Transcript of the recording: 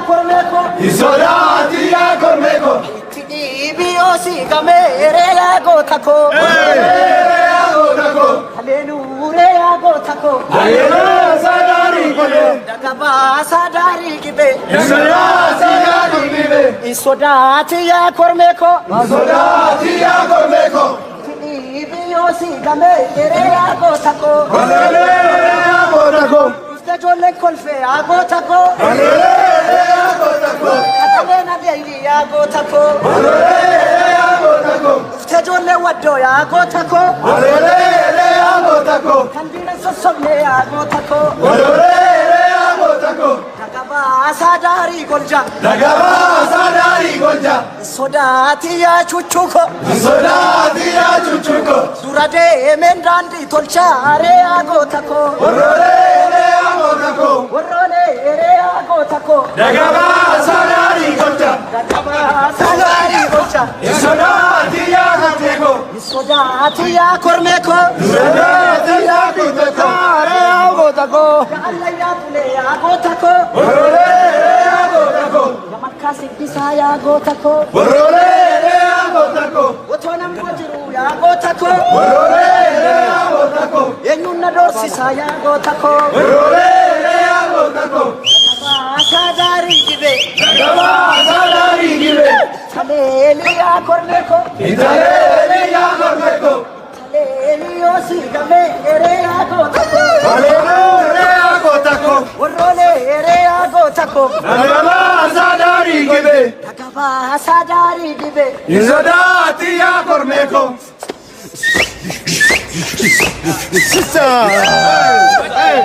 kormeko Isolati ya kormeko Biosi gamere ya gotako Hallelujah ya gotako Hallelujah sadari kole Dagaba sadari gibe Isolati ya kormebe Isodati ya kormeko Isolati ya kormeko Biosi gamere ya gotako Hallelujah ya gotako Jole kolfe ya gotako Hallelujah ya gotako Atalena dei ya gotako Hallelujah ya gotako Jole wado ya gotako Hallelujah ya gotako Kandina sosomne ya gotako Hallelujah ya gotako Dagaba sadari golja Dagaba sadari golja Sodati ya chuchuko Isolati ya chuchuko Durade emendandi tolchare ya gotako Hallelujah ya gotako Warone ere ya gotako Dagaba sadari golja Dagaba sadari golja Isolati ya kormeko Sodati ya kormeko Isolati ya kormeko Are ya gotako Allah ya tule ya gotako Hallelujah ya gotako Yamakasi bisa ya gotako Hallelujah ya gotako Otonam kojiru ya gotako Hallelujah ya gotako Enyuna dorsisa ya gotako Hallelujah ya gotako Sadari gibe Dagaba sadari gibe Haleli ya kormeko Isolati ya kormeko Haleli osi game ere ya gotako Hallelujah ya gotako Warone ere ya gotako Dagaba sadari gibe Dagaba sadari gibe Isolati ya kormeko Sister! Hey!